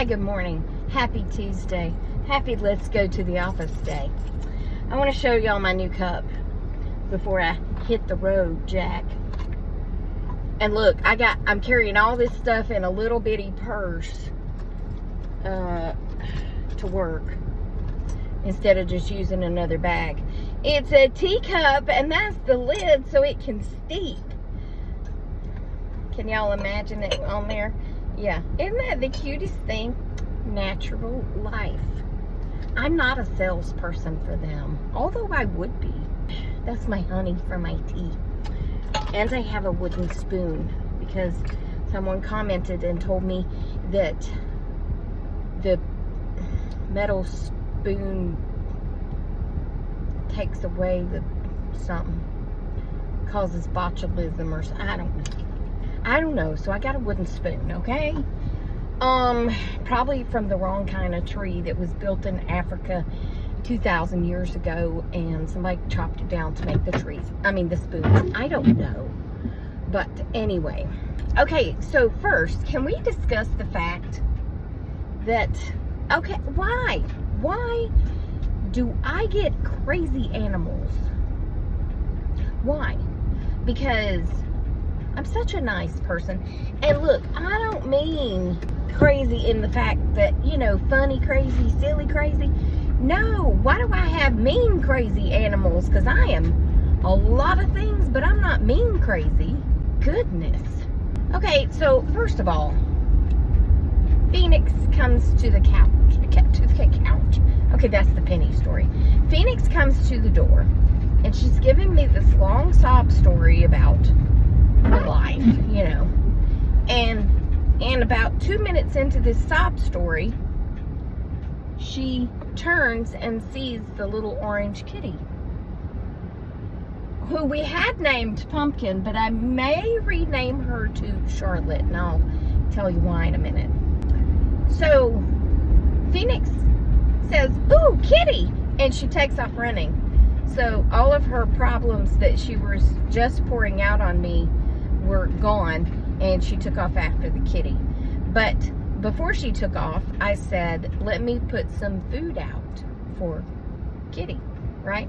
Hi, good morning. Happy Tuesday. Happy let's go to the office day. I want to show y'all my new cup before I hit the road, Jack. And look, I'm carrying all this stuff in a little bitty purse to work instead of just using another bag. It's a teacup, and that's the lid so it can steep. Can y'all imagine it on there? Yeah, isn't that the cutest thing? Natural life. I'm not a salesperson for them, although I would be. That's my honey for my tea. And I have a wooden spoon because someone commented and told me that the metal spoon takes away the something, causes botulism or something. I don't know. So I got a wooden spoon, okay? Probably from the wrong kind of tree that was built in Africa 2,000 years ago, and somebody chopped it down to make the spoons. I don't know. But anyway. Okay, so first, can we discuss the fact that, okay, why do I get crazy animals? Why? Because I'm such a nice person. And look, I don't mean crazy in the fact that, you know, funny crazy, silly crazy. No, why do I have mean crazy animals? Because I am a lot of things, but I'm not mean crazy. Goodness. Okay, so first of all, Phoenix comes to the couch. Okay, that's the Penny story. Phoenix comes to the door, and she's giving me this long sob story about her life, you know. And about 2 minutes into this sob story, she turns and sees the little orange kitty, who we had named Pumpkin, but I may rename her to Charlotte, and I'll tell you why in a minute. So Phoenix says, "Ooh, kitty," and she takes off running. So all of her problems that she was just pouring out on me were gone, and she took off after the kitty. But before she took off, I said, let me put some food out for kitty, right?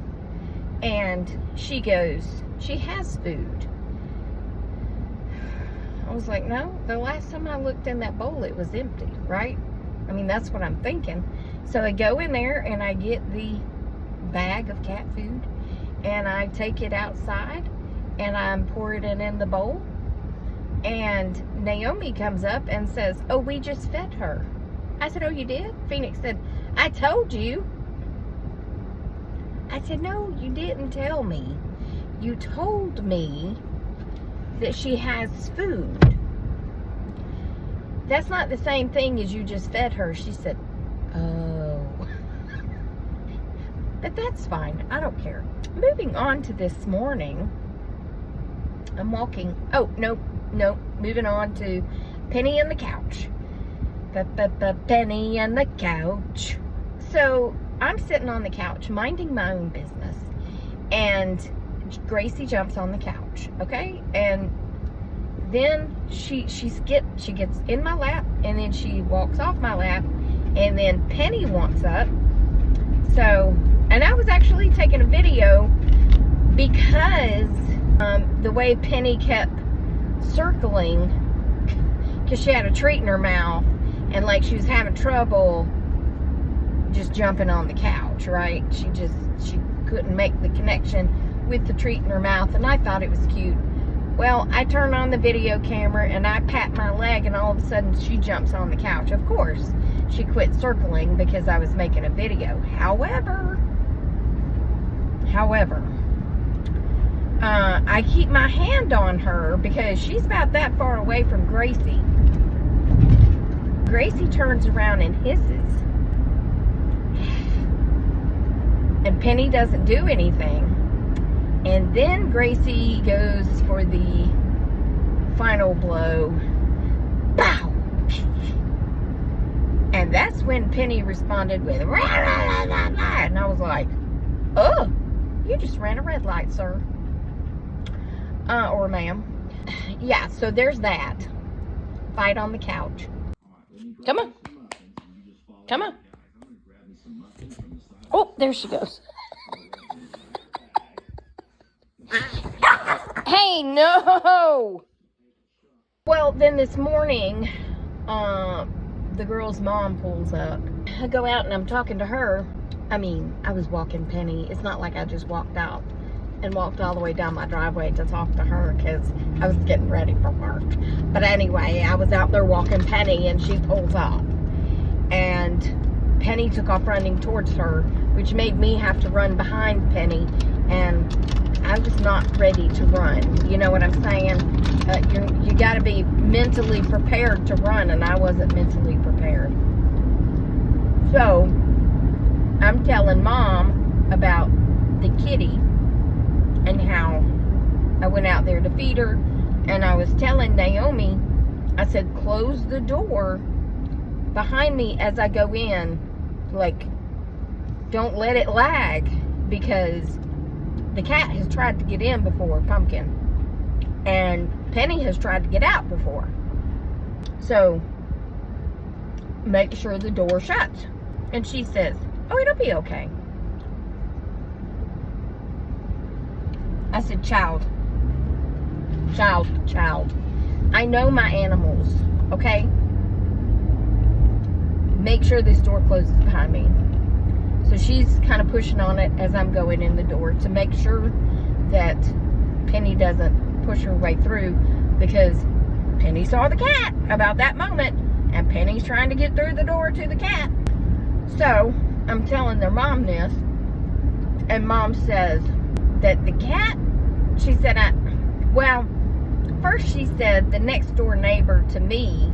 And she goes, she has food. I was like, no, the last time I looked in that bowl, it was empty, right? I mean, that's what I'm thinking. So I go in there and I get the bag of cat food and I take it outside and I'm pouring it in the bowl. And Naomi comes up and says, oh, we just fed her. I said, oh, you did? Phoenix said, I told you. I said, no, you didn't tell me. You told me that she has food. That's not the same thing as you just fed her. She said, oh. But that's fine. I don't care. Moving on to this morning. I'm walking. Oh, no. Moving on to Penny and the couch. Penny and the couch. So I'm sitting on the couch minding my own business, and Gracie jumps on the couch, okay? And then she gets in my lap, and then she walks off my lap, and then Penny walks up. So, and I was actually taking a video because the way Penny kept circling, because she had a treat in her mouth, and like she was having trouble just jumping on the couch, right? She couldn't make the connection with the treat in her mouth, and I thought it was cute. Well, I turn on the video camera and I pat my leg, and all of a sudden she jumps on the couch. Of course, she quit circling because I was making a video. However, I keep my hand on her because she's about that far away from Gracie. Gracie turns around and hisses. And Penny doesn't do anything. And then Gracie goes for the final blow. Bow! And that's when Penny responded with, rah, rah, rah, rah, and I was like, oh, you just ran a red light, sir. Or ma'am. Yeah, so there's that. Fight on the couch. Come on. Come on. Oh, there she goes. Hey, no! Well, then this morning, the girl's mom pulls up. I go out and I'm talking to her. I mean, I was walking Penny. It's not like I just walked out and walked all the way down my driveway to talk to her because I was getting ready for work. But anyway, I was out there walking Penny and she pulls up. And Penny took off running towards her, which made me have to run behind Penny. And I was not ready to run. You know what I'm saying? You got to be mentally prepared to run, and I wasn't mentally prepared. So, I'm telling Mom about the kitty and how I went out there to feed her, and I was telling Naomi, I said, close the door behind me as I go in. Like, don't let it lag, because the cat has tried to get in before, Pumpkin. And Penny has tried to get out before. So, make sure the door shuts. And she says, oh, it'll be okay. I said, child. I know my animals, okay? Make sure this door closes behind me. So she's kind of pushing on it as I'm going in the door to make sure that Penny doesn't push her way through, because Penny saw the cat about that moment, and Penny's trying to get through the door to the cat. So I'm telling their mom this, and Mom says that the cat, she said, well, first she said the next door neighbor to me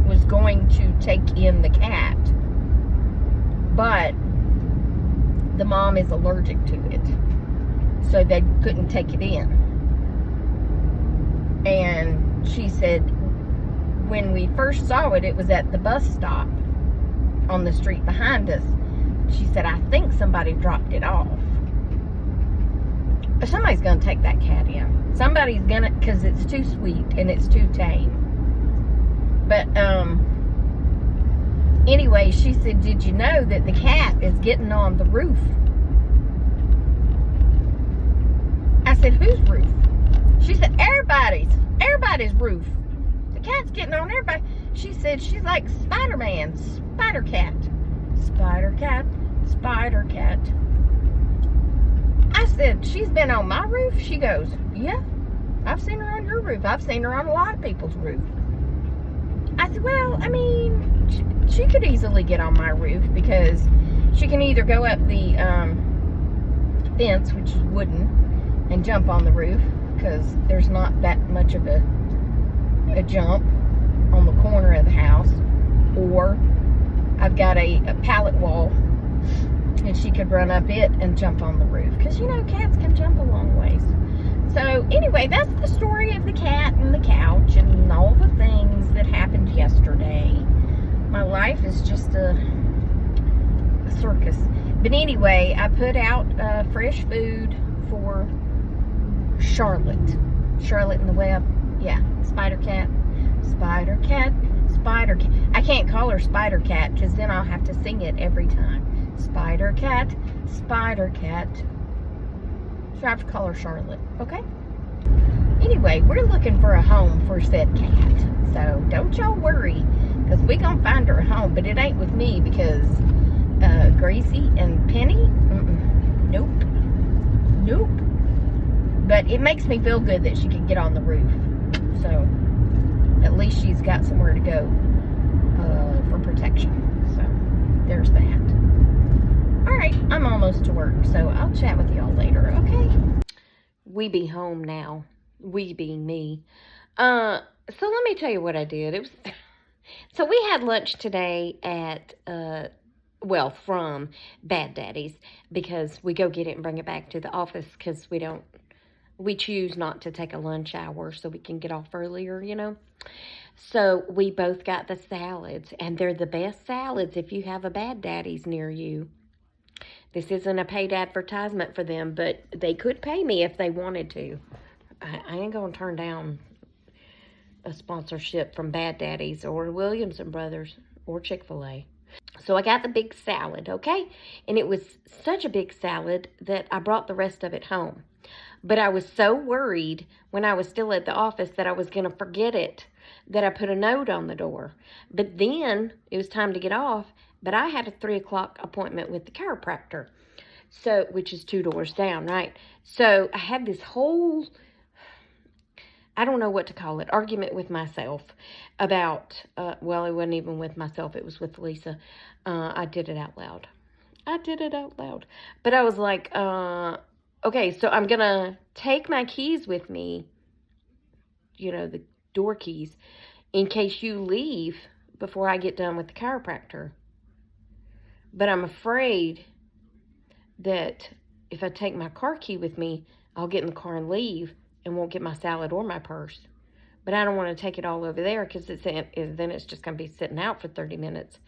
was going to take in the cat, but the mom is allergic to it, so they couldn't take it in. And she said when we first saw it, it was at the bus stop on the street behind us. She said, I think somebody dropped it off. Somebody's going to take that cat in. Somebody's going to, because it's too sweet and it's too tame. But, anyway, she said, did you know that the cat is getting on the roof? I said, whose roof? She said, everybody's roof. The cat's getting on everybody. She said, she's like Spider-Man, Spider-Cat. Spider-Cat, Spider-Cat. I said, she's been on my roof? She goes, yeah, I've seen her on your roof. I've seen her on a lot of people's roof. I said, well, I mean, she could easily get on my roof, because she can either go up the fence, which is wooden, and jump on the roof, because there's not that much of a jump on the corner of the house, or I've got a pallet wall, and she could run up it and jump on the roof, because, you know, cats can jump a long ways. So, anyway, that's the story of the cat and the couch and all the things that happened yesterday. My life is just a circus. But anyway, I put out fresh food for Charlotte. Charlotte in the web. Yeah, Spider Cat. Spider Cat. Spider Cat. I can't call her Spider Cat, because then I'll have to sing it every time. Spider Cat. Spider Cat. So I have to call her Charlotte, okay? Anyway, we're looking for a home for said cat. So don't y'all worry, because we gonna find her a home. But it ain't with me, because Gracie and Penny, nope. But it makes me feel good that she can get on the roof. So at least she's got somewhere to go for protection. So there's that. Alright, I'm almost to work, so I'll chat with y'all later, okay? We be home now. We being me. So let me tell you what I did. So we had lunch today at, from Bad Daddy's, because we go get it and bring it back to the office, because we choose not to take a lunch hour so we can get off earlier, you know? So we both got the salads, and they're the best salads if you have a Bad Daddy's near you. This isn't a paid advertisement for them, but they could pay me if they wanted to. I ain't going to turn down a sponsorship from Bad Daddy's or Williamson Brothers or Chick-fil-A. So I got the big salad, okay? And it was such a big salad that I brought the rest of it home. But I was so worried when I was still at the office that I was going to forget it, that I put a note on the door. But then it was time to get off, but I had a 3 o'clock appointment with the chiropractor, so, which is 2 doors down, right? So I had this whole, I don't know what to call it, argument with myself about, well, it wasn't even with myself, it was with Lisa. I did it out loud. But I was like, okay, so I'm going to take my keys with me, you know, the door keys, in case you leave before I get done with the chiropractor. But I'm afraid that if I take my car key with me, I'll get in the car and leave and won't get my salad or my purse. But I don't want to take it all over there because then it's just going to be sitting out for 30 minutes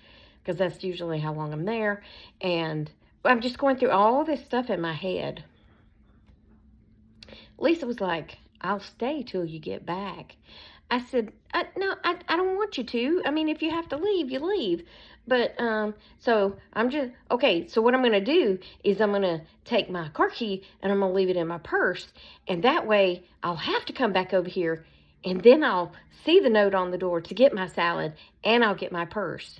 because that's usually how long I'm there. And I'm just going through all this stuff in my head. Lisa was like, I'll stay till you get back. I said, no, I don't want you to. I mean, if you have to leave, you leave. But, so I'm just, okay, so what I'm going to do is I'm going to take my car key and I'm going to leave it in my purse. And that way I'll have to come back over here and then I'll see the note on the door to get my salad and I'll get my purse.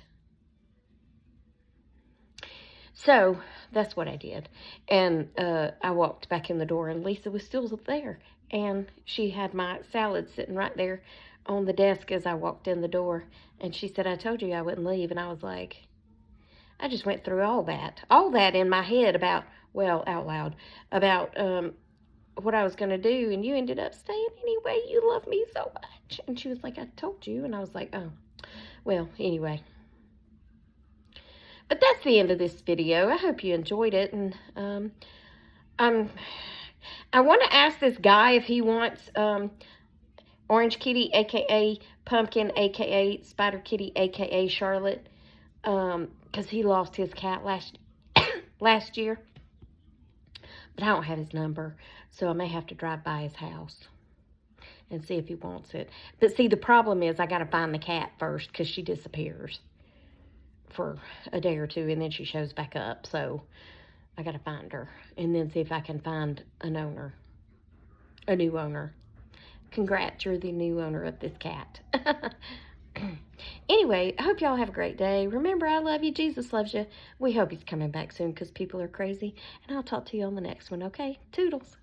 So that's what I did. And I walked back in the door and Lisa was still there. And she had my salad sitting right there on the desk as I walked in the door. And she said, I told you I wouldn't leave. And I was like, I just went through all that in my head about, well, out loud, about what I was going to do. And you ended up staying anyway. You love me so much. And she was like, I told you. And I was like, oh, well, anyway. But that's the end of this video. I hope you enjoyed it. And I want to ask this guy if he wants Orange Kitty, a.k.a. Pumpkin, a.k.a. Spider Kitty, a.k.a. Charlotte, because he lost his cat last year. But I don't have his number, so I may have to drive by his house and see if he wants it. But see, the problem is I got to find the cat first because she disappears for a day or two, and then she shows back up, so I got to find her and then see if I can find an owner, a new owner. Congrats, you're the new owner of this cat. Anyway, I hope y'all have a great day. Remember, I love you. Jesus loves you. We hope he's coming back soon because people are crazy. And I'll talk to you on the next one, okay? Toodles.